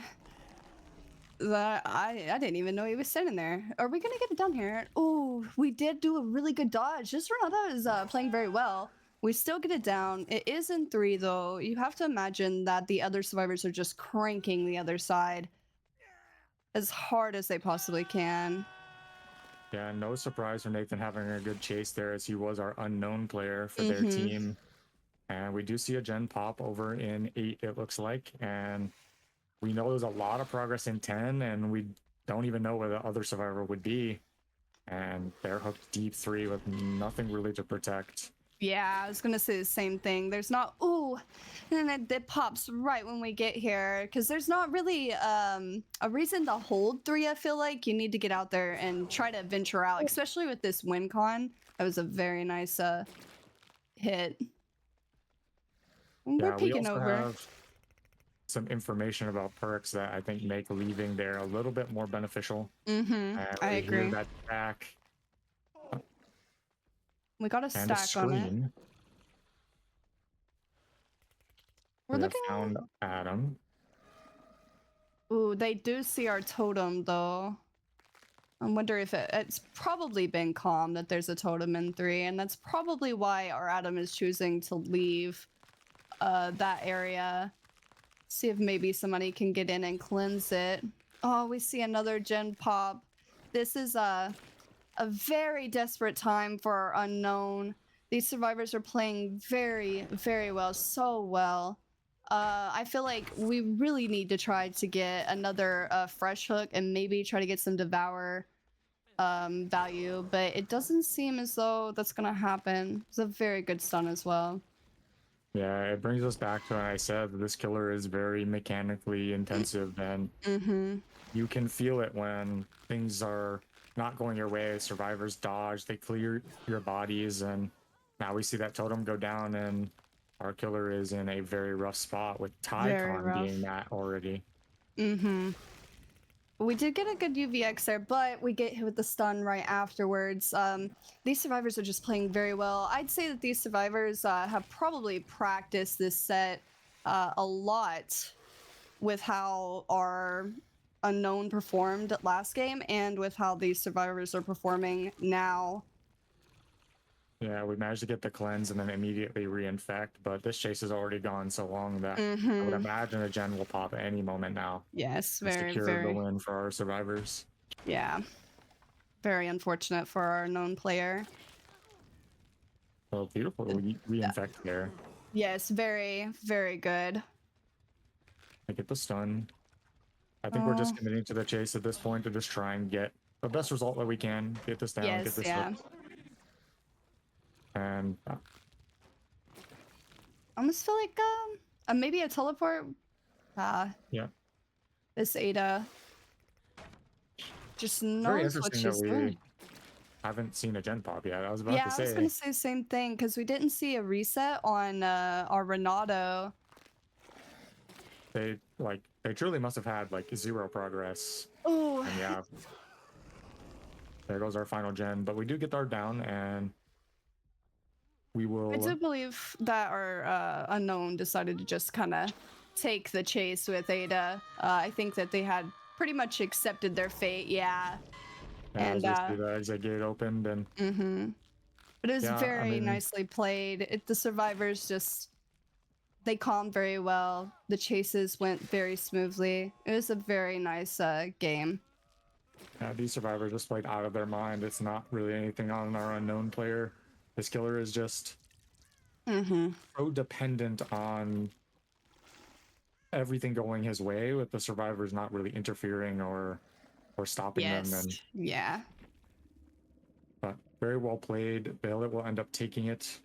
S2: I didn't even know he was sitting there. Are we gonna get it down here? Oh, we did do a really good dodge. This Renato is playing very well. We still get it down. It is in 3 though. You have to imagine that the other survivors are just cranking the other side as hard as they possibly can.
S1: Yeah, no surprise for Nathan having a good chase there as he was our unknown player for their
S2: Mm-hmm.
S1: team. And we do see a gen pop over in 8, it looks like. And we know there's a lot of progress in 10, and we don't even know where the other survivor would be. And they're hooked deep 3 with nothing really to protect.
S2: Yeah, I was gonna say the same thing. There's not ooh, and then it pops right when we get here because there's not really a reason to hold 3. I feel like you need to get out there and try to venture out, especially with this win con. That was a very nice hit. We're
S1: Yeah, we
S2: peeking
S1: also
S2: over.
S1: have some information about perks that I think make leaving there a little bit more beneficial.
S2: Mm-hmm.
S1: And
S2: I
S1: we hear
S2: agree.
S1: that back.
S2: We got a
S1: and a
S2: stack on it.
S1: screen.
S2: We're
S1: We have
S2: looking.
S1: found Adam.
S2: Ooh, they do see our totem though. I wonder if it's probably been calm that there's a totem in 3, and that's probably why our Adam is choosing to leave that area. See if maybe somebody can get in and cleanse it. Oh, we see another gen pop. This is a very desperate time for our unknown. These survivors are playing very, very well, so well. I feel like we really need to try to get another fresh hook and maybe try to get some devour value, but it doesn't seem as though that's gonna happen. It's a very good stun as well.
S1: Yeah, it brings us back to when I said that this killer is very mechanically intensive, and you can feel it when things are not going your way. Survivors dodge, they clear your bodies, and now we see that totem go down, and our killer is in a very rough spot with
S2: Very
S1: Tycon
S2: rough.
S1: being that already.
S2: We did get a good UVX there, but we get hit with the stun right afterwards. These survivors are just playing very well. I'd say that these survivors have probably practiced this set a lot with how our unknown performed last game and with how these survivors are performing now.
S1: Yeah, we managed to get the cleanse and then immediately reinfect, but this chase has already gone so long that I would imagine a gen will pop at any moment now.
S2: Yes,
S1: And
S2: very,
S1: secure the
S2: very.
S1: win for our survivors.
S2: Yeah. Very unfortunate for our known player.
S1: Oh, beautiful reinfect there.
S2: Yes, very, very good.
S1: I get the stun. I think we're just committing to the chase at this point to just try and get the best result that we can. Get this down, get
S2: Yes,
S1: this
S2: yeah.
S1: hook. And
S2: I almost feel like maybe a teleport.
S1: yeah,
S2: This Ada just
S1: very
S2: knows what
S1: interesting that
S2: she's doing.
S1: we haven't seen a gen pop yet. I was about
S2: Yeah,
S1: to
S2: I was
S1: say
S2: gonna say the same thing because we didn't see a reset on our Renato.
S1: they truly must have had like 0 progress.
S2: Oh,
S1: And yeah, there goes our final gen, but we do get our down, and we will.
S2: I do believe that our unknown decided to just kind of take the chase with Ada. I think that they had pretty much accepted their fate. Yeah.
S1: As
S2: And
S1: we see the exit gate opened, and
S2: but it was
S1: yeah, I
S2: very
S1: mean,
S2: nicely played. The survivors just they calmed very well. The chases went very smoothly. It was a very nice game.
S1: these survivors just played out of their mind. It's not really anything on our unknown player. This killer is just so dependent on everything going his way, with the survivors not really interfering or stopping them.
S2: Yes.
S1: And
S2: Yeah.
S1: but very well played. Behelit will end up taking it.